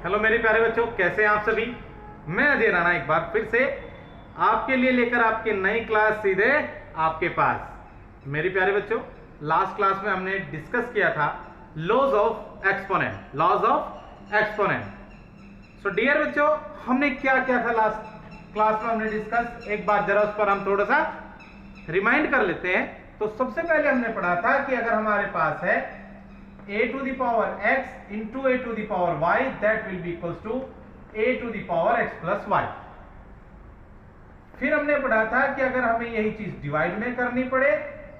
Hello मेरे प्यारे बच्चों, कैसे हैं आप सभी। मैं अजय राणा एक बार फिर से आपके लिए लेकर आपकी नई क्लास सीधे आपके पास। मेरे प्यारे बच्चों, लास्ट क्लास में हमने डिस्कस किया था laws of exponent. So dear बच्चों, हमने क्या किया था लास्ट क्लास में हमने डिस्कस, एक बार जरा उस पर हम थोड़ा सा रिमाइंड कर लेते हैं। तो सबसे पहले हमने पढ़ा था कि अगर हमारे पास है a to the power x into a to the power y, that will be equals to a to the power x plus y। फिर हमने पढ़ा था कि अगर हमें यही चीज डिवाइड में करनी पड़े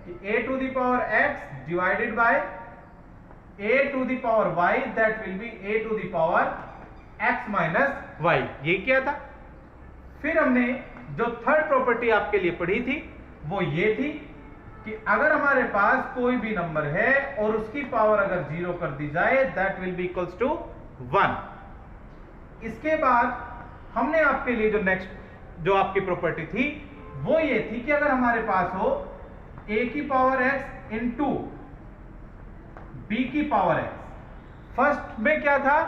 कि a to the power x divided by a to the power y, that will be a to the power x minus y। ये किया था। फिर हमने जो थर्ड प्रॉपर्टी आपके लिए पढ़ी थी वो ये थी कि अगर हमारे पास कोई भी नंबर है और उसकी पावर अगर 0 कर दी जाए, that will be equals to 1। इसके बाद हमने आपके लिए जो नेक्स्ट जो आपकी प्रॉपर्टी थी वो ये थी कि अगर हमारे पास हो a की पावर x इंटू b की पावर x। फर्स्ट में क्या था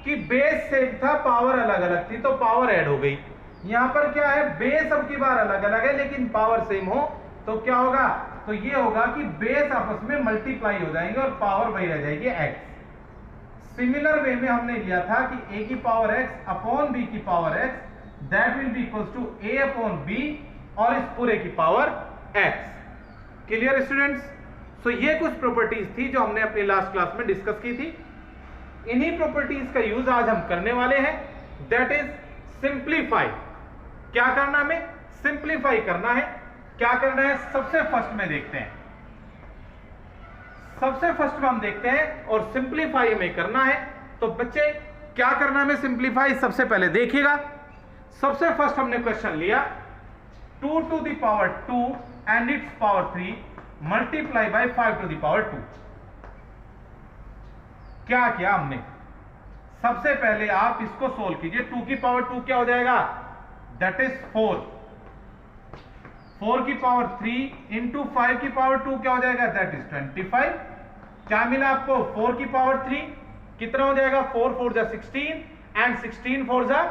कि बेस सेम था, पावर अलग अलग थी, तो पावर ऐड हो गई। यहां पर क्या है, बेस अब की बार अलग अलग है लेकिन पावर सेम हो तो क्या होगा, तो ये होगा कि बेस आपस में मल्टीप्लाई हो जाएंगे और पावर वही रह जाएगी x। सिमिलर वे में हमने लिया था कि a की पावर x अपॉन b की power x, that will be equals to a अपॉन b और इस पूरे की power x। Clear students. So ये कुछ प्रॉपर्टीज थी जो हमने अपनी लास्ट क्लास में डिस्कस की थी। इन्हीं प्रॉपर्टीज का यूज आज हम करने वाले हैं, दैट इज सिंप्लीफाई। क्या करना, हमें सिंप्लीफाई करना है। क्या करना है, सबसे फर्स्ट में देखते हैं, सबसे फर्स्ट में हम देखते हैं और सिंप्लीफाई हमें करना है। तो बच्चे क्या करना है हमें सिंप्लीफाई, सबसे पहले देखिएगा। सबसे फर्स्ट हमने क्वेश्चन लिया 2 to the power 2 and its power 3 multiply by 5 to the power 2। क्या किया हमने, सबसे पहले आप इसको सोल्व कीजिए। 2 की पावर 2 क्या हो जाएगा, दैट इज 4। 4 की पावर 3 इंटू 5 की पावर 2 क्या हो जाएगा, दैट इज 25। क्या मिला आपको, 4 की पावर 3 कितना हो जाएगा, 4 4 जा 16 एंड 16 4 जा,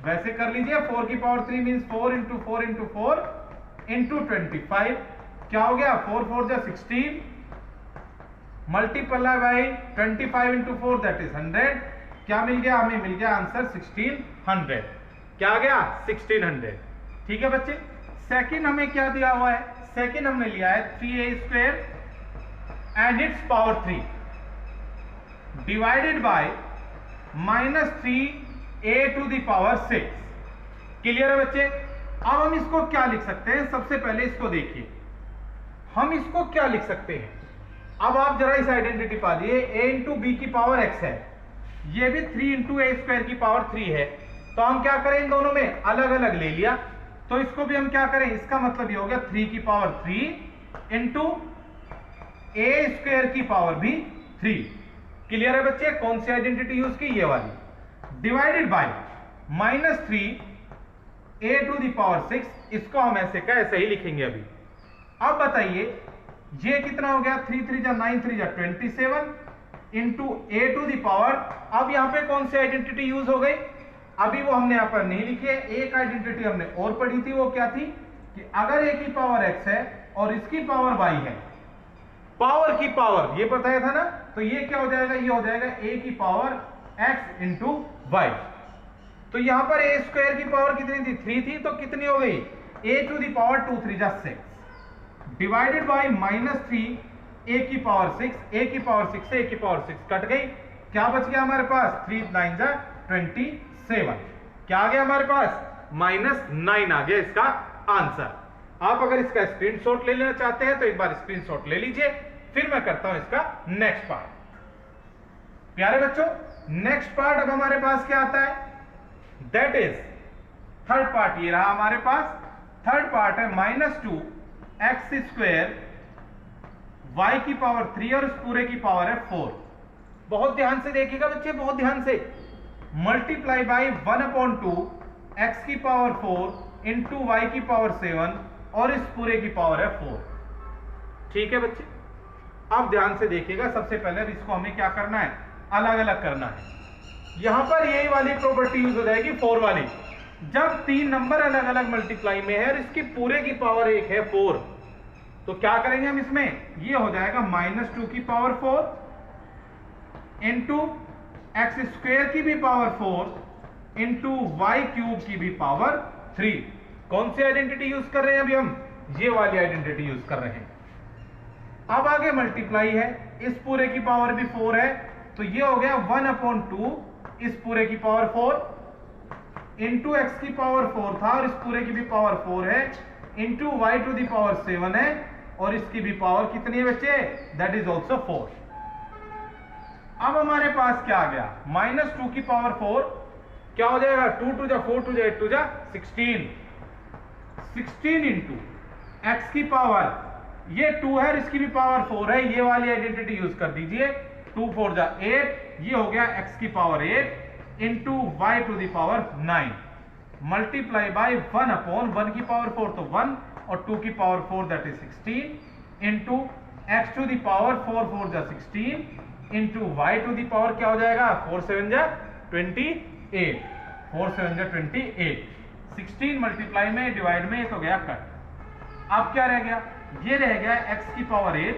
वैसे कर लीजिए। 4 की power 3 means 4 into 4 into 4 into 25 क्या हो गया, 4 4 जा 16 multiply by 25 into 4 that is 100। क्या मिल गया, हमें मिल गया आंसर 1600। क्या आ गया, 1600। ठीक है बच्चे। सेकंड हमें क्या दिया हुआ है, सेकंड हमने लिया है 3a square and it's power 3 divided by -3a to the power 6। Clear है बच्चे। अब हम इसको क्या लिख सकते हैं, सबसे पहले इसको देखिए, हम इसको क्या लिख सकते हैं। अब आप जरा इस आइडेंटिटी पा लिए, a इंटू बी की पावर x है, ये भी 3 इंटू a स्क्वायर की पावर 3 है, तो हम क्या करें, इन दोनों में अलग अलग ले लिया, तो इसको भी हम क्या करें, इसका मतलब ये हो गया 3 की पावर 3 इंटू a स्क्वायर की पावर भी 3। क्लियर है बच्चे। कौन सी आइडेंटिटी यूज की, ये वाली, divided by -3 a to the power 6। इसको हम ऐसे का ऐसे ही लिखेंगे अभी। अब बताइए ये कितना हो गया, 3 3 जा 9 3 जा 27 into a to the power. अब यहां पे कौन सी आइडेंटिटी यूज हो गई, अभी वो हमने यहां पर नहीं लिखी है। एक आइडेंटिटी हमने और पढ़ी थी, वो क्या थी कि अगर a की पावर x है और इसकी पावर y है, पावर की पावर ये बताया था ना, तो ये क्या हो जाएगा, ये हो जाएगा a की पावर x इंटू y। तो यहां पर a स्क्वायर की पावर कितनी थी, 3 थी, तो कितनी हो गई, a टू द पावर 2 3 जा 6 डिवाइडेड बाय -3 a की पावर 6, a की पावर 6 से a की पावर 6 कट गई। क्या बच गया हमारे पास, 3 9 जा 27। क्या आ गया हमारे पास, -9 आ गया इसका आंसर। आप अगर इसका स्क्रीनशॉट ले लेना चाहते हैं तो एक बार स्क्रीनशॉट ले लीजिए, फिर मैं करता हूं इसका नेक्स्ट पार्ट। प्यारे बच्चों, नेक्स्ट पार्ट अब हमारे पास क्या आता है, दैट इज थर्ड पार्ट। ये रहा हमारे पास थर्ड पार्ट है -2 x स्क्वायर y की पावर 3 और इस पूरे की पावर है 4। बहुत ध्यान से देखिएगा बच्चे, बहुत ध्यान से। मल्टीप्लाई बाई 1/2 x की पावर 4 इंटू y की पावर 7 और इस पूरे की पावर है 4। ठीक है बच्चे। अब ध्यान से देखिएगा, सबसे पहले इसको हमें क्या करना है, अलग अलग करना है। यहां पर यही वाली प्रॉपर्टी यूज हो जाएगी 4 वाली। जब 3 नंबर अलग अलग मल्टीप्लाई में है और इसकी पूरे की पावर 1 है 4, तो क्या करेंगे हम इसमें, ये हो जाएगा -2 की पावर 4 इंटू एक्स स्क्वायर की भी पावर 4 इंटू वाई क्यूब की भी पावर 3। कौन सी आइडेंटिटी यूज कर रहे हैं अभी हम, ये वाली आइडेंटिटी यूज कर रहे हैं। अब आगे मल्टीप्लाई है, इस पूरे की पावर भी 4 है, तो ये हो गया 1/2 इस पूरे की पावर 4 इंटू एक्स की पावर 4 था और इस पूरे की भी पावर 4 है into Y to the power 7 है और इसकी भी पावर कितनी है बच्चे, दैट इज ऑल्सो 4। अब हमारे पास क्या आ गया, -2 की पावर 4 क्या हो जाएगा, 2 2 जा 4 2 जा 8 2 जा 16 इंटू एक्स की पावर, ये 2 है और इसकी भी पावर 4 है, ये वाली आइडेंटिटी यूज कर दीजिए, 2 4 जा 8, ये हो गया एक्स की power 8 into Y to the power 9 multiply by 1/1 की पावर 4 तो 1 और 2 की power 4 that is 16 into X to the power 4 4 जा 16 into Y to the power क्या हो जाएगा, 4 7 जा 28, 4 7 जा 28, 16 मल्टीप्लाई में डिवाइड में ये तो गया कट। अब क्या रह गया, ये रह गया एक्स की पावर 8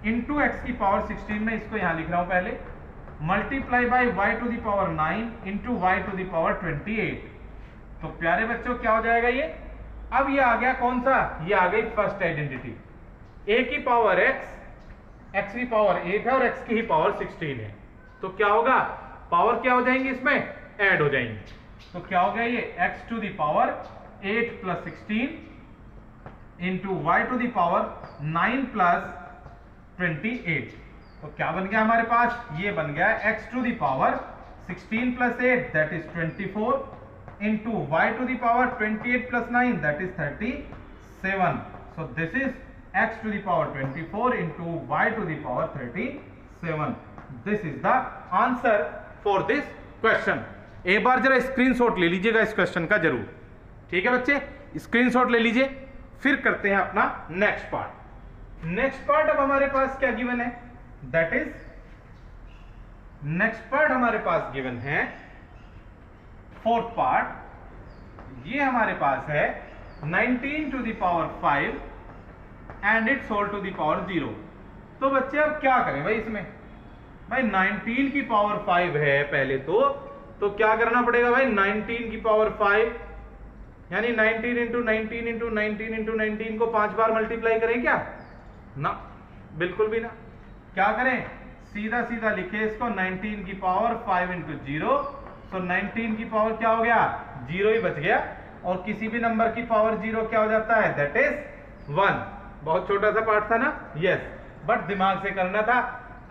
इंटू एक्स की पावर 16 में, इसको यहां लिख रहा हूं पहले, multiply by Y to the power 9 into Y to the power 28। तो प्यारे बच्चों क्या हो जाएगा ये, अब ये आ गया कौन सा, ये आ गई फर्स्ट आइडेंटिटी, ए की पावर एक्स की पावर 8 है और एक्स की ही पावर 16 है, तो क्या होगा, पावर क्या हो जाएंगे इसमें, ऐड हो जाएंगे। तो क्या हो गया ये X to the power 8 plus 16 into Y to the power 9 plus 28। तो क्या बन गया हमारे पास, ये बन गया X to the power 16 plus 8 that is 24 into Y to the power 28 plus 9 that is 37। So this is x to the power 24 into y to the power 37. This is the answer for this question. एक बार जरा screenshot ले लीजिएगा इस question का जरूर, ठीक है बच्चे, स्क्रीनशॉट ले लीजिए। फिर करते हैं अपना नेक्स्ट पार्ट। नेक्स्ट पार्ट अब हमारे पास क्या गिवन है, दैट इज नेक्स्ट पार्ट हमारे पास गिवन है फोर्थ पार्ट। ये हमारे पास है 19 to the power 5 and it's whole to the power 0। तो बच्चे अब क्या करें भाई इसमें, भाई 19 की पावर 5 है पहले तो क्या करना पड़ेगा भाई, 19 की पावर 5 यानी 19 इंटू 19 इंटू 19 इंटू 19 को 5 बार मल्टीप्लाई करें क्या, ना बिल्कुल भी ना। क्या करें, सीधा सीधा लिखे इसको 19 की पावर 5 इंटू 0, सो 19 की पावर क्या हो गया, 0 ही बच गया, और किसी भी नंबर की पावर 0 क्या हो जाता है, दैट इज 1। बहुत छोटा सा पार्ट था ना, यस, बट दिमाग से करना था।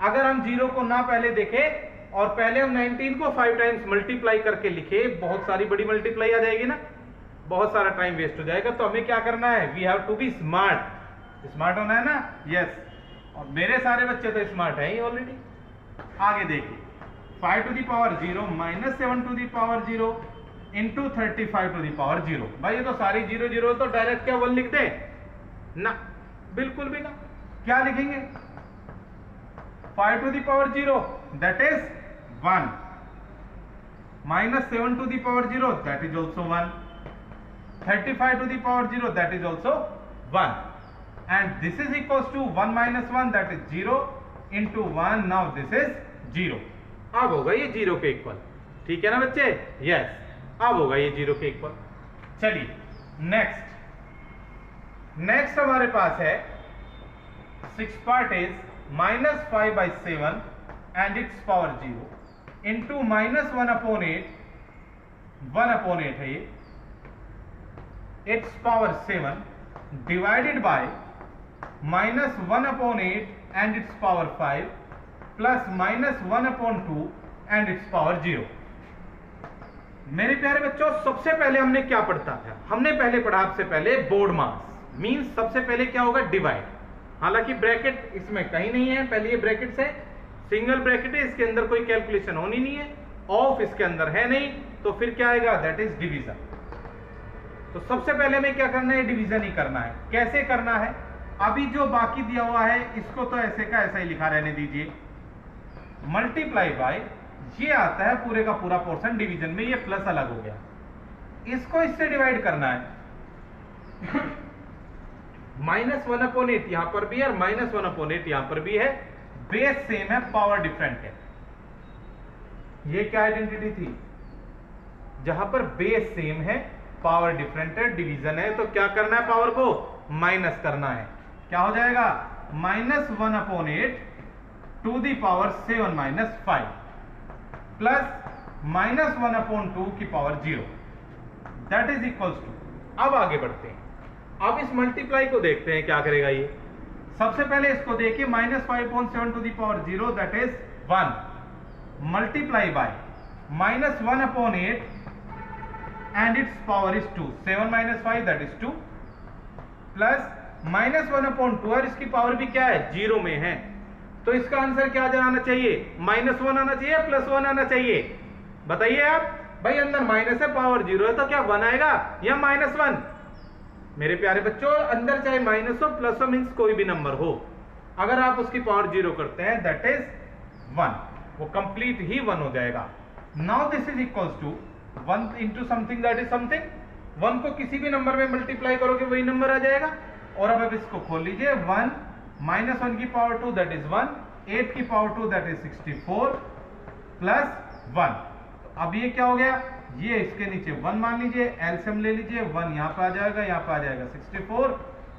अगर हम 0 को ना पहले देखें और पहले हम 19 को 5 टाइम्स मल्टीप्लाई करके लिखे, बहुत सारी बड़ी मल्टीप्लाई आ जाएगी ना, बहुत सारा टाइम वेस्ट हो जाएगा। तो हमें क्या करना है, we have to be smart, smart होना है ना, यस, और मेरे सारे बच्चे तो स्मार्ट हैं ही ऑलरेडी। आगे देखिए, 5 to the power 0 minus 7 to the power 0 into 35 to the power 0। भाई ये तो सारी 0 0, तो डायरेक्ट क्या 1 लिख दे ना, बिल्कुल भी ना। क्या लिखेंगे, 5 to the power 0 that is 1 minus 7 to the power 0 that is also 1, 35 to the power 0 that is also 1, and this is equals to 1 minus 1 that is 0 into 1, now this is 0। अब होगा ये 0 के इक्वल, ठीक है ना बच्चे, yes, अब होगा ये 0 के इक्वल। चलिए नेक्स्ट हमारे पास है 6 part is -5/7 and it's power 0 into -1/8, 1/8 है ये, it's power 7 divided by -1/8 and it's power 5 plus -1/2 and it's power 0। मेरे प्यारे बच्चों, सबसे पहले हमने क्या पढ़ता था, हमने पहले पढ़ा आपसे पहले बोर्ड मास, मींस सबसे पहले क्या होगा, डिवाइड। हालांकि ब्रैकेट इसमें कहीं नहीं है, पहले ये ब्रैकेट है, सिंगल ब्रैकेट है, इसके अंदर कोई कैलकुलेशन होनी नहीं है, ऑफ इसके अंदर है नहीं, तो फिर क्या आएगा, दैट इज डिवीजन। तो सबसे पहले हमें क्या करना है, डिवीजन ही करना है। कैसे करना है, अभी जो बाकी दिया हुआ है इसको तो ऐसे का ऐसा ही लिखा रहने दीजिए, मल्टीप्लाई बाय ये आता है पूरे का पूरा पोर्शन डिवीजन में, ये प्लस अलग हो गया, इसको इससे डिवाइड करना है। -1/8 यहां पर भी है और -1/8 यहां पर भी है, बेस सेम है, पावर डिफरेंट है। ये क्या आइडेंटिटी थी? जहां पर बेस सेम है, पावर डिफरेंट है, डिवीजन है, तो क्या करना है? पावर को माइनस करना है। क्या हो जाएगा? -1/8 टू दी पावर 7 - 5 प्लस -1/2 की power 0, that is equals to. अब आगे बढ़ते हैं, अब इस मल्टीप्लाई को देखते हैं क्या करेगा ये। सबसे पहले इसको देखिए, -5/7 to the power 0 that is 1 multiply by -1/8 and its power is 2, 7 - 5 that is 2 plus -1/2 और इसकी पावर भी क्या है? 0 में है, तो इसका आंसर क्या आना चाहिए? -1 आना चाहिए, +1 आना चाहिए? बताइए आप भाई, अंदर माइनस है, पावर 0 है, तो क्या 1 आएगा या -1? मेरे प्यारे बच्चों, अंदर चाहे माइनस हो प्लस हो, मीन्स कोई भी नंबर हो, अगर आप उसकी पावर 0 करते हैं दैट इज 1, वो कंप्लीट ही 1 हो जाएगा। Now this is equals to 1 into something that is something, 1 को किसी भी नंबर में मल्टीप्लाई करोगे वही नंबर आ जाएगा। और अब इसको खोल लीजिए, 1 -1 की पावर 2 दैट इज 1, 8 की पावर 2 दैट इज 64 प्लस 1। तो अब ये क्या हो गया? ये इसके नीचे 1 मान लीजिए, एलसीएम ले लीजिए, 1 यहाँ पे आ जाएगा, यहाँ पे आ जाएगा 64,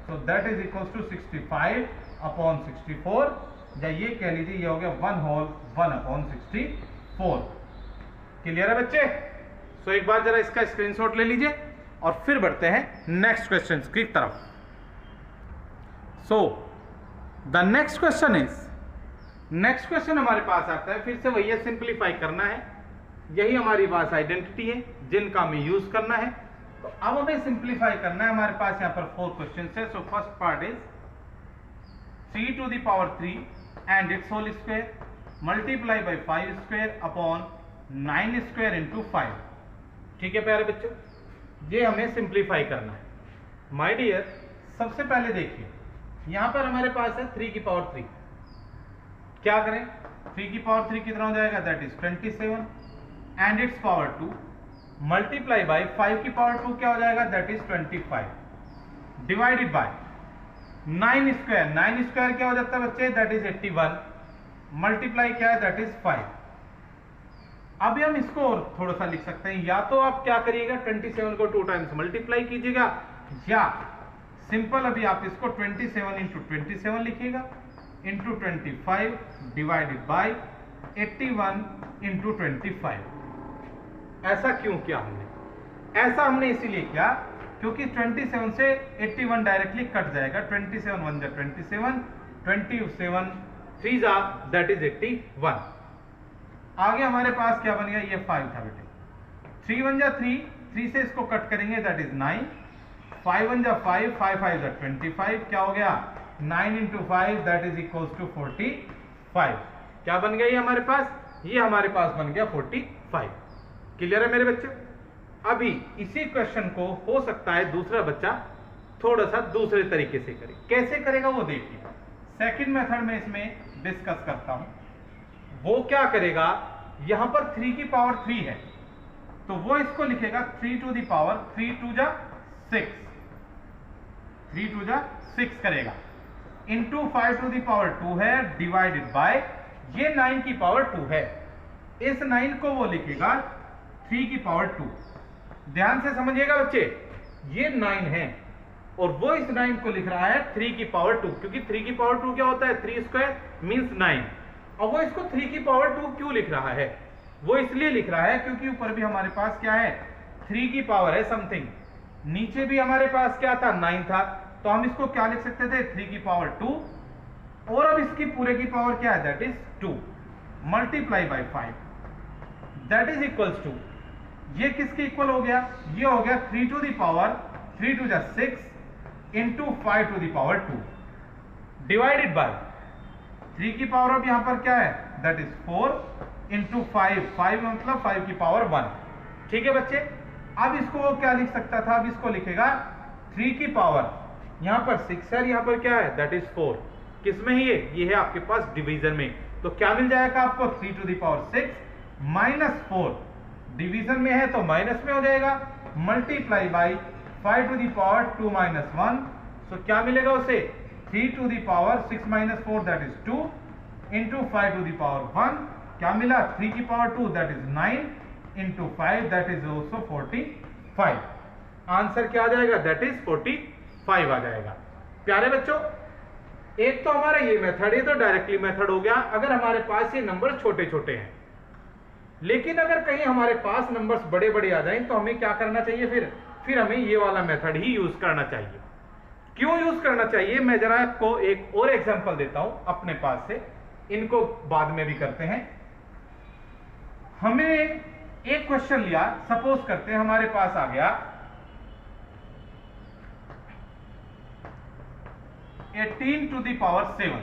so that is equals to 65/64, या ये कह लीजिए ये हो गया 1/64। क्लियर है बच्चे? सो एक बार जरा इसका स्क्रीनशॉट ले लीजिए और फिर बढ़ते हैं नेक्स्ट क्वेश्चन की तरफ। So the next question is, next question हमारे पास आता है, फिर से वही है, सिंप्लीफाई करना है, यही हमारी पास आइडेंटिटी है जिनका हमें यूज करना है। तो अब हमें सिंप्लीफाई करना है, हमारे पास यहाँ पर 4 क्वेश्चन है। So first part is 3 to the power 3 and its whole square multiply by 5 square upon 9 square into 5। ठीक है प्यारे बच्चों, ये हमें सिंप्लीफाई करना है। माय डियर, सबसे पहले देखिए यहां पर हमारे पास है 3 की पावर 3, क्या करें? 3 की पावर 3 कितना हो जाएगा? That is 27 and it's power 2 multiply by 5 की पावर 2 क्या हो जाएगा? That is 25 divided by 9 square, 9 square क्या हो जाता है बच्चे? दैट इज 81 मल्टीप्लाई क्या है? That is 5। अभी हम इसको और थोड़ा सा लिख सकते हैं, या तो आप क्या करिएगा 27 को 2 टाइम्स मल्टीप्लाई कीजिएगा, या सिंपल अभी आप इसको 27 इंटू 27 लिखिएगा इंटू 25 डिवाइडेड बाय 81 इंटू 25। ऐसा क्यों किया हमने? ऐसा हमने इसीलिए किया क्योंकि 27 से 81 डायरेक्टली कट जाएगा, 27 1 जा 27, 27 3 जा दैट इज 81। आगे हमारे पास क्या बन गया? ये 5 था बेटे, 3 1 जा 3, 3 से इसको कट करेंगे दैट इज 9, 5 1 जा 5, 5 5 जा 25, क्या हो गया? 9 into 5 that is equals to 45। क्या बन गया ये हमारे पास? ये हमारे पास बन गया 45। क्लियर है मेरे बच्चे? अभी इसी क्वेश्चन को हो सकता है दूसरा बच्चा थोड़ा सा दूसरे तरीके से करे, कैसे करेगा वो देखिए। सेकंड मेथड में इसमें डिस्कस करता हूं। वो क्या करेगा, यहां पर 3 की पावर 3 है तो वो इसको लिखेगा 3 टू दी पावर 3 2 जा 6, 3 2 जा 6 करेगा, इंटू 5 टू दी पावर 2 है डिवाइडेड बाय ये 9 की पावर 2 है, इस 9 को वो लिखेगा 3 की पावर 2। ध्यान से समझिएगा बच्चे, ये 9 है और वो इस 9 को लिख रहा है 3 की पावर 2, क्योंकि 3 की पावर 2 क्या होता है? 3 स्क्वायर मींस 9। और वो इसको 3 की पावर 2 क्यों लिख रहा है? वो इसलिए लिख रहा है क्योंकि ऊपर भी हमारे पास क्या है? 3 की पावर है समथिंग, नीचे भी हमारे पास क्या था? 9 था, तो हम इसको क्या लिख सकते थे? 3 की पावर 2, और अब इसकी पूरे की पावर क्या है? That is 2 multiply by 5 that is equals to, ये किसके इक्वल हो गया? ये हो गया 3 टू दी पावर 3 2 जा 6 into 5 to the power 2 divided by 3 की पावर अब यहां पर क्या है? दैट इज 4 इंटू 5, 5 मतलब 5 की पावर 1। ठीक है बच्चे, अब इसको वो क्या लिख सकता था? अब इसको लिखेगा 3 की पावर, यहां पर 6 है, यहां पर क्या है? That is 4। किसमें है ये है आपके पास डिवीजन में, तो क्या मिल जाएगा आपको? 3 टू दी पावर 6 -4, डिवीजन में है तो माइनस में हो जाएगा, multiply by 5 to the power 2 minus 1, so क्या मिलेगा उसे 3 to the power 6 minus 4 that is 2 into 5 to the power 1, क्या मिला 3 की power 2 that is 9 into 5 that is also 45। Answer क्या आ जाएगा, दैट इज 45 आ जाएगा। प्यारे बच्चों, एक तो हमारा ये मेथड, ये तो डायरेक्टली मेथड हो गया अगर हमारे पास ये नंबर छोटे छोटे हैं, लेकिन अगर कहीं हमारे पास नंबर्स बड़े बड़े आ जाएं तो हमें क्या करना चाहिए, फिर हमें ये वाला मेथड ही यूज करना चाहिए। क्यों यूज करना चाहिए, मैं जरा आपको एक और एग्जांपल देता हूं अपने पास से, इनको बाद में भी करते हैं। हमें एक क्वेश्चन लिया, सपोज करते हैं हमारे पास आ गया 18 to the power 7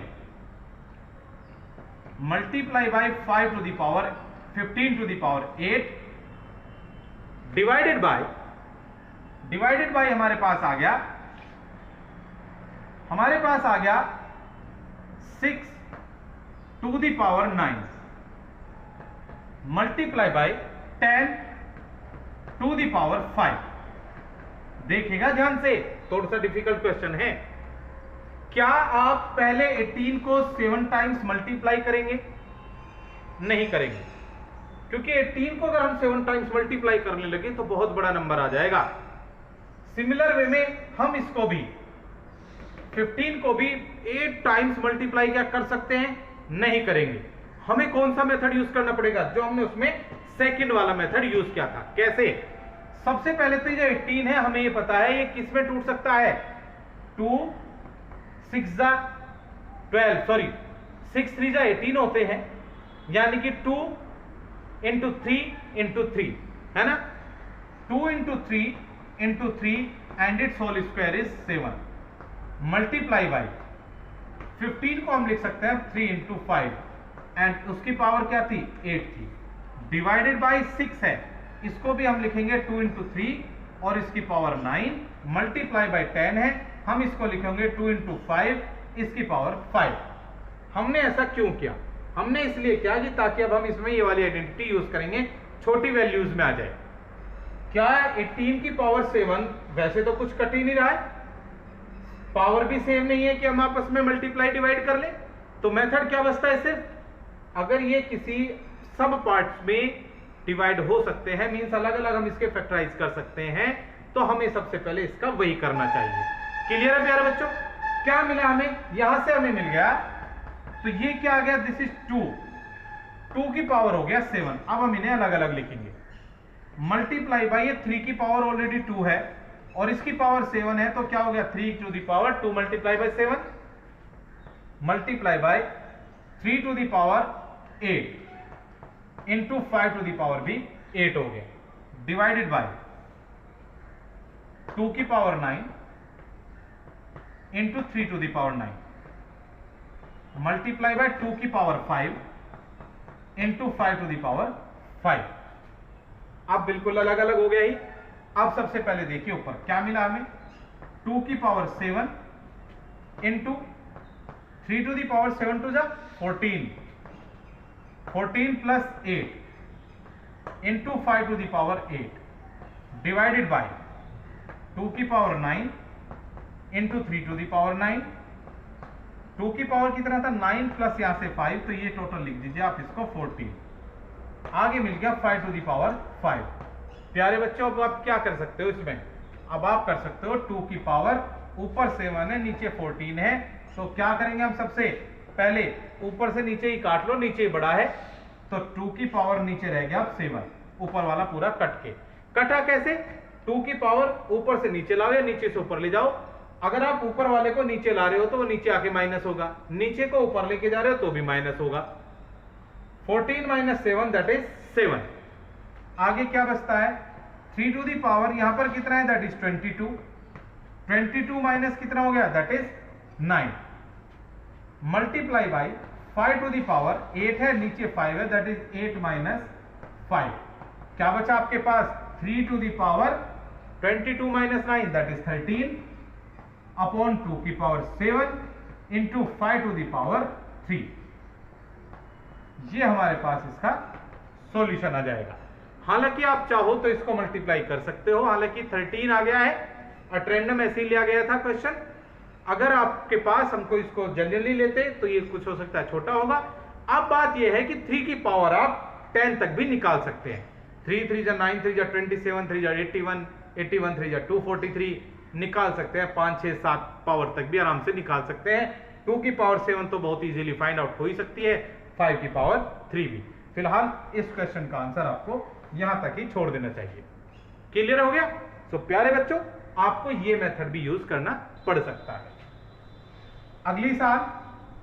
multiply by 5 to the power 15 to the power 8 divided by हमारे पास आ गया 6 to the power 9 multiply by 10 to the power 5। देखिएगा ध्यान से, थोड़ा सा डिफिकल्ट क्वेश्चन है। क्या आप पहले 18 को 7 टाइम्स मल्टीप्लाई करेंगे? नहीं करेंगे, क्योंकि 18 को अगर हम 7 टाइम्स मल्टीप्लाई करने लगे तो बहुत बड़ा नंबर आ जाएगा। सिमिलर वे में हम इसको भी 15 को भी 8 टाइम्स मल्टीप्लाई क्या कर सकते हैं? नहीं करेंगे। हमें कौन सा मेथड यूज करना पड़ेगा? जो हमने उसमें सेकंड वाला मेथड यूज किया था। कैसे? सबसे पहले तो ये 18 है, हमें ये पता है ये किस में टूट सकता है, 2 6 जा 12, सॉरी 6 3 जा 18 होते हैं, यानी कि 2 इंटू 3 इंटू 3 है ना, 2 into 3 into 3 and it's whole square is 7 multiply by 15 को हम लिख सकते हैं 3 इंटू 5 एंड उसकी पावर क्या थी 8 थी, डिवाइडेड बाई 6 है, इसको भी हम लिखेंगे 2 इंटू 3 और इसकी पावर 9 मल्टीप्लाई बाई 10 है, हम इसको लिखेंगे 2 इंटू 5 इसकी पावर 5। हमने ऐसा क्यों किया? हमने इसलिए किया कि ताकि अब हम इसमें ये वाली आइडेंटिटी यूज करेंगे, छोटी वैल्यूज में आ जाए। क्या 18 की पावर 7 वैसे तो कुछ कट ही नहीं रहा है, पावर भी सेम नहीं है कि हम आपस में मल्टीप्लाई डिवाइड कर ले, तो मेथड क्या बचता है सिर्फ, अगर ये किसी सब पार्ट्स में डिवाइड हो सकते हैं, मींस अलग अलग हम इसके फैक्टराइज कर सकते हैं, तो हमें सबसे पहले इसका वही करना चाहिए। क्लियर है प्यारे बच्चों? क्या मिला हमें? यहां से हमें मिल गया, तो ये क्या आ गया, दिस इज 2 की पावर हो गया 7। अब हम इन्हें अलग अलग लिखेंगे, मल्टीप्लाई बाई, ये 3 की पावर ऑलरेडी 2 है और इसकी पावर 7 है, तो क्या हो गया 3 to the power 2 multiply by 7 multiply by 3 to the power 8 into 5 to the power भी 8 हो गया, डिवाइडेड बाई 2 की power 9 into 3 to the power 9 multiply by 2 की power 5 into 5 to the power 5। अब बिल्कुल अलग अलग हो गया ही। अब सबसे पहले देखिए ऊपर क्या मिला हमें, 2 की power 7 into 3 to the power 7 टू जा 14 plus 8 into 5 to the power 8 divided by 2 की power 9 into 3 to the power 9। 2 की पावर कितना था 9 प्लस यहां से 5, तो ये टोटल लिख दीजिए आप इसको 14। आगे मिल गया 5 टू दी पावर 5। प्यारे बच्चों, अब आप क्या कर सकते हो इसमें, अब आप कर सकते हो 2 की पावर ऊपर 7 है नीचे 14 है, तो क्या करेंगे हम, सबसे पहले ऊपर से नीचे ही काट लो, नीचे ही बड़ा है, तो 2 की पावर नीचे रह गया 7, ऊपर वाला पूरा कट के। कटा कैसे? 2 की पावर ऊपर से नीचे लाओ या नीचे से ऊपर ले जाओ, अगर आप ऊपर वाले को नीचे ला रहे हो तो वो नीचे आके माइनस होगा, नीचे को ऊपर लेके जा रहे हो तो भी माइनस होगा। 14 माइनस 7 दैट इज 7। आगे क्या बचता है, 3 टू दी पावर यहां पर कितना है, दैट इज 22 माइनस कितना हो गया, that is 9 multiply by 5 to the power 8 है नीचे 5 है, दैट इज 8 माइनस 5। क्या बचा आपके पास, 3 to the power 22 minus 9 that is 13 upon 2 की power 7 into 5 to the power 3। ये हमारे पास इसका सॉल्यूशन आ जाएगा। हालांकि आप चाहो तो इसको मल्टीप्लाई कर सकते हो, हालांकि 13 आ गया है और रैंडम ऐसे ही लिया गया था क्वेश्चन। अगर आपके पास हमको इसको जनरली लेते तो ये कुछ हो सकता है छोटा होगा। अब बात ये है कि 3 की पावर आप 10 तक भी निकाल सकते हैं। 3 3 जा 9 3 जा 27 3 जा 81 81 3 जा 243 निकाल सकते हैं। 5 6 7 पावर तक भी आराम से निकाल सकते हैं। 2 की पावर 7 तो बहुत इजीली फाइंड आउट हो ही सकती है, 5 की पावर 3 भी। फिलहाल इस क्वेश्चन का आंसर आपको यहां तक ही छोड़ देना चाहिए। क्लियर हो गया? तो प्यारे बच्चों, आपको ये मेथड भी यूज करना पड़ सकता है। अगली साल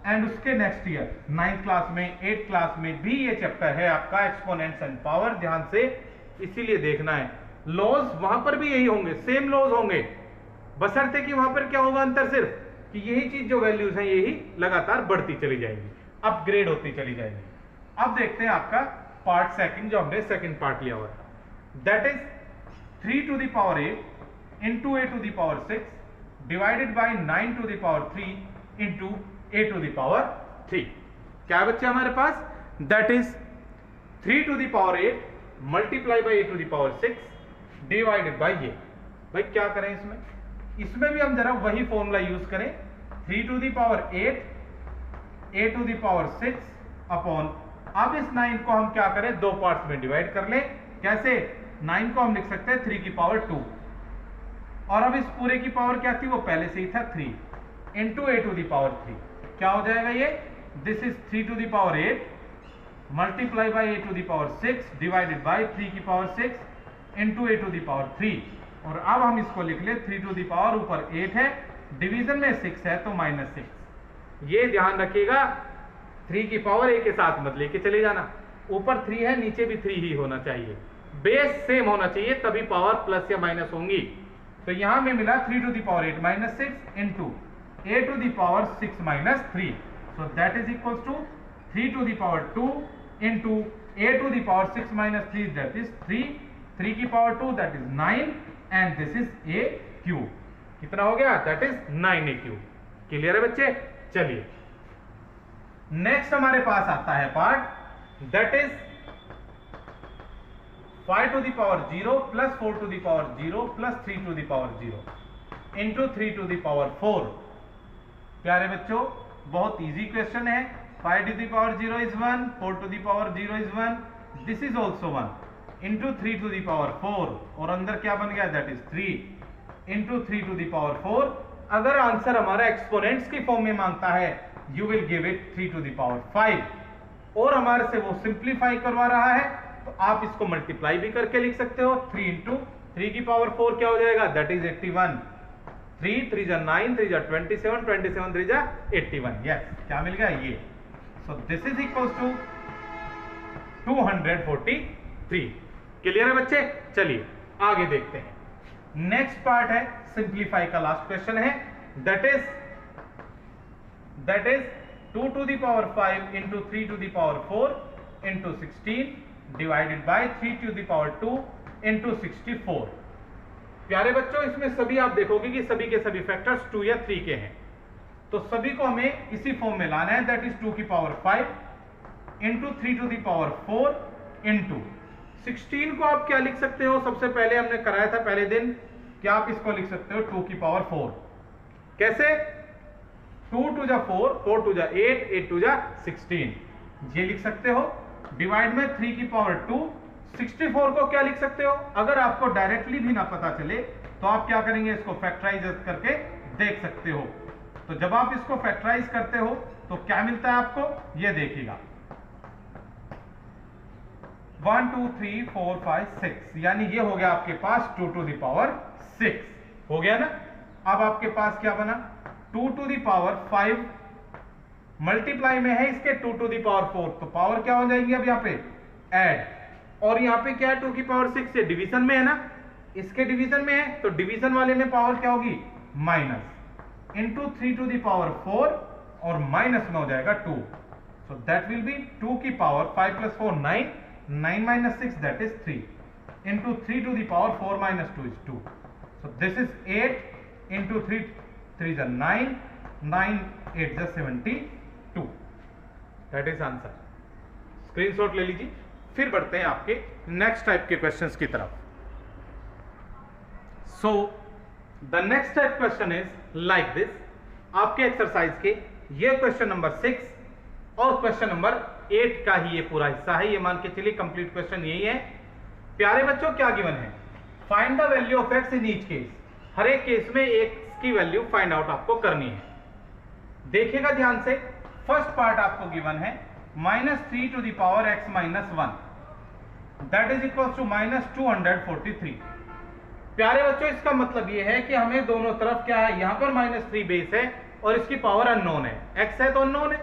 एंड उसके नेक्स्ट ईयर 9th क्लास में 8th क्लास में भी ये चैप्टर है आपका एक्सपोनेंट्स एंड पावर। ध्यान से इसीलिए देखना है, लॉज वहां पर भी यही होंगे, सेम लॉज होंगे, बशर्ते कि वहां पर क्या होगा अंतर, सिर्फ कि यही चीज जो वैल्यूज हैं यही लगातार बढ़ती चली जाएंगी, अपग्रेड होती चली जाएंगी। अब देखते हैं आपका पार्ट सेकंड, जो हमने सेकंड पार्ट लिया हुआ था, that is 3 to the power 8 into a to the power 6 divided by 9 to the power 3 into a to the power 3। क्या बच्चे हमारे पास, that is 3 to the power 8 multiply by a to the power 6 divided by ये। भाई क्या करें इसमें, इसमें भी हम जरा वही फॉर्मूला यूज करें, 3 to the power 8 a to the power 6 upon, अब इस 9 को हम क्या करें, दो पार्ट्स में डिवाइड कर लें। कैसे, 9 को हम लिख सकते हैं 3 की पावर 2, और अब इस पूरे की पावर क्या थी, वो पहले से ही था 3 into a to the power 3। क्या हो जाएगा ये, this is 3 to the power 8 multiply by a to the power 6 divided by 3 की power 6 into a to the power 3। और अब हम इसको लिख ले 3 to the power ऊपर 8 है, डिवीजन में 6 है तो -6। ये ध्यान रखिएगा, 3 की पावर a के साथ मत लेके चले जाना, ऊपर 3 है नीचे भी 3 ही होना चाहिए, बेस सेम होना चाहिए, तभी पावर प्लस या माइनस होंगी। तो यहां में मिला 3 to the power 8 -6 into a to the power 6 -3, so that is equals to 3 to the power 2 into a to the power 6 -3, that is 3 की power 2 that is 9 and this is a cube. कितना हो गया, that is 9a cube. Clear है बच्चे? चलिए next हमारे पास आता है part, that is 5 to the power 0 plus 4 to the power 0 plus 3 to the power 0 into 3 to the power 4। प्यारे बच्चों, बहुत इजी क्वेश्चन है। 5 to the power 0 is 1, 4 to the power 0 is 1, this is also 1 into 3 to the power 4, और अंदर क्या बन गया, that is 3 into 3 to the power 4। अगर आंसर हमारा एक्सपोनेंट्स की फॉर्म में मांगता है, you will give it 3 to the power 5, और हमारे से वो सिंप्लीफाई करवा रहा है तो आप इसको मल्टीप्लाई भी करके लिख सकते हो। 3 इंटू 3 की पावर 4 क्या हो जाएगा, दैट इज 81। 3 3 जा 9 3 जा 27 27 3 जा 81। यस, क्या मिल गया ये, so this is equals to 243। Clear है बच्चे? चलिए आगे देखते हैं। नेक्स्ट पार्ट है सिंप्लीफाई का, लास्ट क्वेश्चन है, that is 2 to the power 5 into 3 to the power 4 into 16 divided by 3 to the power 2 into 64। प्यारे बच्चों, इसमें सभी आप देखोगे कि सभी के सभी फैक्टर्स 2 या 3 के हैं, तो सभी को हमें इसी फॉर्म में लाना है, दैट इज 2 की power 5 into 3 to the power 4 into 16 को आप क्या लिख सकते हो, सबसे पहले हमने कराया था पहले दिन कि आप इसको लिख सकते हो 2 की पावर 4। कैसे, 2 2 जा 4 4 2 जा 8 8 2 जा 16, ये लिख सकते हो। डिवाइड में 3 की पावर 2, 64 को क्या लिख सकते हो, अगर आपको डायरेक्टली भी ना पता चले तो आप क्या करेंगे, इसको फैक्टराइज करके देख सकते हो। तो जब आप इसको फैक्टराइज करते हो तो क्या मिलता है आपको, ये देखिएगा 1 2 3 4 5 6, यानी ये हो गया आपके पास 2 to the power 6 हो गया ना। अब आपके पास क्या बना, 2 to the power 5 मल्टीप्लाई में है इसके 2 to the power 4, तो पावर क्या हो जाएगी अब यहाँ पे ऐड, और यहाँ पे क्या है 2 की पावर 6 से डिवीजन में है ना, इसके डिवीजन में है तो डिवीजन वाले में पावर क्या होगी minus into 3 to the power 4, और माइनस में हो जाएगा 2, सो दैट विल बी 2 की power 5 plus 4 9 9 minus 6 that is 3 into 3 to the power 4 minus 2 is 2, so this is 8 into 3 3 is 9 9 8 is 72, that is answer. Screenshot ले लीजिए फिर बढ़ते हैं आपके नेक्स्ट टाइप के क्वेश्चंस की तरफ। So the next type question is like this. आपके एक्सरसाइज के ये क्वेश्चन नंबर 6 और क्वेश्चन नंबर 8 का ही ये पूरा हिस्सा है। ये मान के चलिए कंप्लीट क्वेश्चन यही है। प्यारे बच्चों, क्या गिवन है? Find the value of X in each case. हर एक केस में एक्स की वैल्यू फाइंड आउट आपको करनी है। देखिएगा ध्यान से, फर्स्ट पार्ट आपको गिवन है -3 to the power x minus 1 that is equal to -243। प्यारे बच्चों, इसका मतलब यह है कि हमें दोनों तरफ क्या है, यहां पर -3 बेस है और इसकी पावर अननोन है, x है तो अननोन है।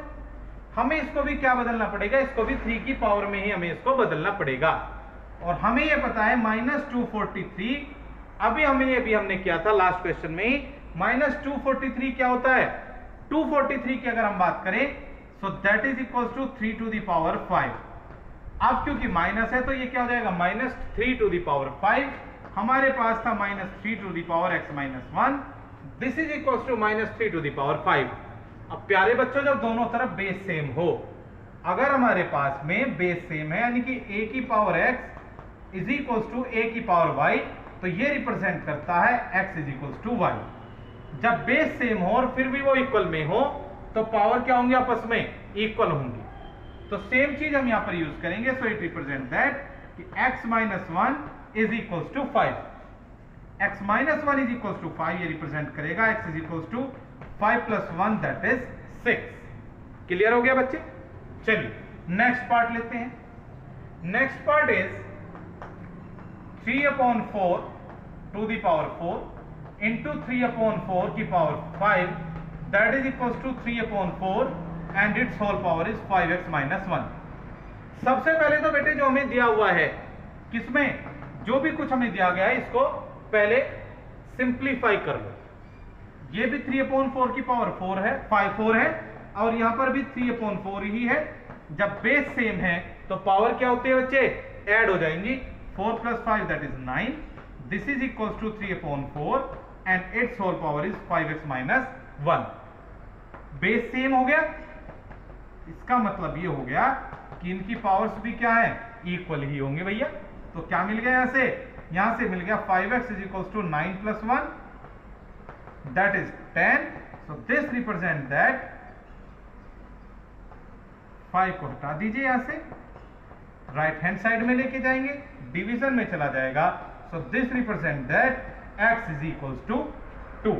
हमें इसको भी क्या बदलना पड़ेगा, इसको भी 3 की पावर में ही हमें इसको बदलना पड़ेगा। और हमें यह पता है -243। अभी हमने किया था लास्ट क्वेश्चन में ही। -243 क्या होता है? 243 की अगर हम बात करें so that is equal to 3 to the power 5। अब क्योंकि माइनस है तो ये क्या हो जाएगा, -3 टू द पावर 5। हमारे पास था -3 to the power x minus 1, this is equal to -3 to the power 5। अब प्यारे बच्चों, जब दोनों तरफ बेस सेम हो, अगर हमारे पास में बेस सेम है यानी कि a की power x is equal to a की पावर y, तो ये रिप्रेजेंट करता है x is equal to y। जब बेस सेम हो और फिर भी वो इक्वल में हो तो पावर क्या होंगे, आपस में इक्वल होंगी। तो सेम चीज हम यहां पर यूज करेंगे। सो इट रिप्रेजेंट दैट कि x minus 1 is equal to 5। x minus 1 is equal to 5 ये रिप्रेजेंट करेगा x is equal to 5 plus 1 that is 6। Clear हो गया बच्चे? चलिए नेक्स्ट पार्ट लेते हैं। Next part is 3/4 to the power 4 into 3/4 की power 5 that is equal to 3/4 and it's whole power is 5x minus 1। सबसे पहले तो बेटे जो हमें दिया हुआ है, किसमें जो भी कुछ हमें दिया गया है इसको पहले सिंप्लीफाई कर लो। ये भी 3/4 की पावर 4 है, 4 है और यहां पर भी 3/4 ही है। जब बेस सेम है तो पावर क्या होती है बच्चे, ऐड हो जाएंगी। 4 plus 5 that is 9, this is equal to 3/4 and it's whole power is 5x minus 1। Base same हो गया, इसका मतलब ये हो गया कि इनकी पावर्स भी क्या है, इक्वल ही होंगे भैया। तो क्या मिल गया यहां से मिल गया 5x is equal to 9 plus 1 that is 10। So this represent that 5 को हटा दीजिए यहां से, राइट हैंड साइड में लेके जाएंगे, डिवीजन में चला जाएगा। So this represent that x is equal to 2।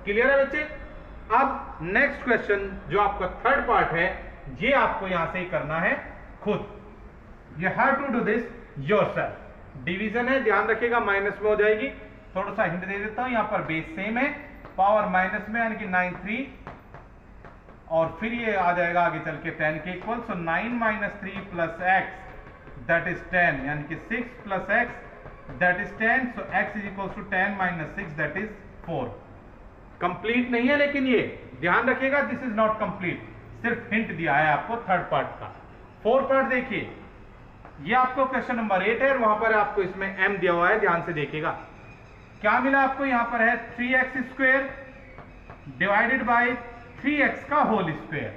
Clear है बच्चे? अब नेक्स्ट क्वेश्चन जो आपका थर्ड पार्ट है, ये आपको यहां से ही करना है खुद। You have to do this yourself. Division है, ध्यान रखिएगा माइनस में हो जाएगी। थोड़ा सा हिंट दे देता हूं, यहां पर बेस सेम है, पावर माइनस में यानी कि 9 3 और फिर ये आ जाएगा आगे चल के 10 के equal. So 9 minus 3 plus x that is 10 यानी कि 6 plus x that is 10। So x is equal to 10 minus 6 that is 4। Complete नहीं है लेकिन ये ध्यान रखिएगा, दिस इज नॉट कंप्लीट, सिर्फ हिंट दिया है आपको थर्ड पार्ट का। फोर्थ पार्ट देखिए, ये आपको क्वेश्चन नंबर 8 है और वहां पर आपको इसमें m दिया हुआ है, ध्यान से देखिएगा। क्या मिला आपको, यहां पर है 3x square divided by 3x का होल स्क्वायर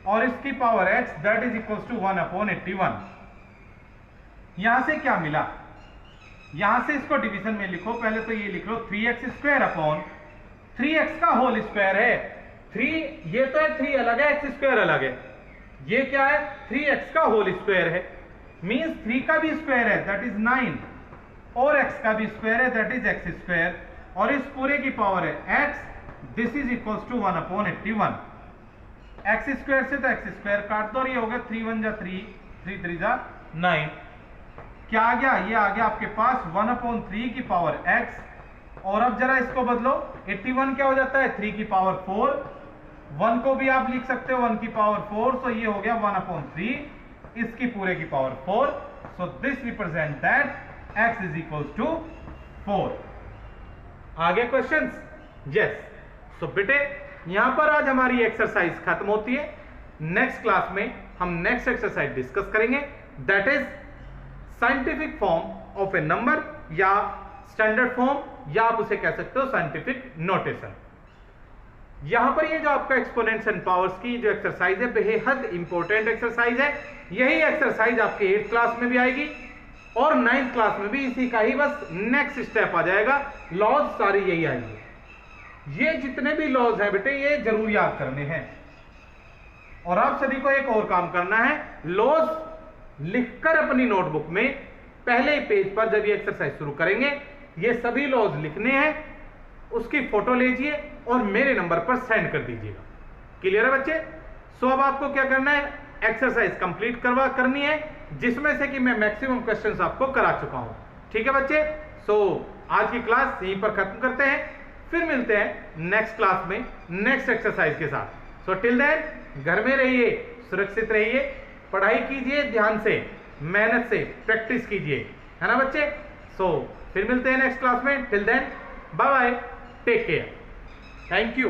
और इसकी power x that is equal to 1/81। यहां से क्या मिला, यहां से इसको डिवीजन में लिखो। पहले तो ये लिख लो 3x स्क्वायर अपॉन 3x का होल स्क्वायर है। 3 ये तो है, 3 अलग है, x स्क्वायर अलग है। ये क्या है, 3x का होल स्क्वायर है, मींस 3 का भी स्क्वायर है दैट इज 9 और x का भी स्क्वायर है दैट इज x स्क्वायर और इस पूरे की पावर है x, this is equal to 1/81। x square से तो x स्क्वायर काट दो और ये हो गया 3 1 जा 3, 3 3 जा 9। क्या आ गया, ये आ गया आपके पास 1/3 की पावर x। और अब जरा इसको बदलो, 81 क्या हो जाता है, 3 की पावर 4। 1 को भी आप लिख सकते हो 1 की पावर 4। सो ये हो गया 1/3 इसकी पूरे की power 4। So this represent that x is equal to 4। आगे क्वेश्चंस? यस। सो बेटे यहां पर आज हमारी एक्सरसाइज खत्म होती है। नेक्स्ट क्लास में हम नेक्स्ट एक्सरसाइज डिस्कस करेंगे, that is scientific form of A number या स्टैंडर्ड फॉर्म या आप उसे कह सकते हो साइंटिफिक नोटेशन। यहां पर ये जो आपका एक्सपोनेंट्स एंड पावर्स की जो एक्सरसाइज है बेहद इंपॉर्टेंट एक्सरसाइज है। यही एक्सरसाइज आपके 8th क्लास में भी आएगी और 9th क्लास में भी इसी का ही बस नेक्स्ट स्टेप आ जाएगा। लॉज सारी यही आएंगे। ये जितने भी लॉज हैं बेटे ये जरूर याद करने हैं। और आप सभी को एक और काम करना है, लॉज लिखकर अपनी नोटबुक में पहले पेज पर जब ये एक्सरसाइज शुरू करेंगे ये सभी लॉज लिखने हैं, उसकी फोटो लीजिए और मेरे नंबर पर सेंड कर दीजिएगा। क्लियर है बच्चे? सो अब आपको क्या करना है, एक्सरसाइज कंप्लीट करनी है जिसमें से कि मैं मैक्सिमम क्वेश्चंस आपको करा चुका हूं। ठीक है बच्चे? सो आज की क्लास यहीं पर खत्म करते हैं, फिर मिलते हैं नेक्स्ट क्लास में नेक्स्ट एक्सरसाइज के साथ। सो टिल देन घर में रहिए, सुरक्षित रहिए, पढ़ाई कीजिए ध्यान से, मेहनत से प्रैक्टिस कीजिए, है ना बच्चे? सो फिर मिलते हैं नेक्स्ट क्लास में। Till then bye bye, take care, thank you.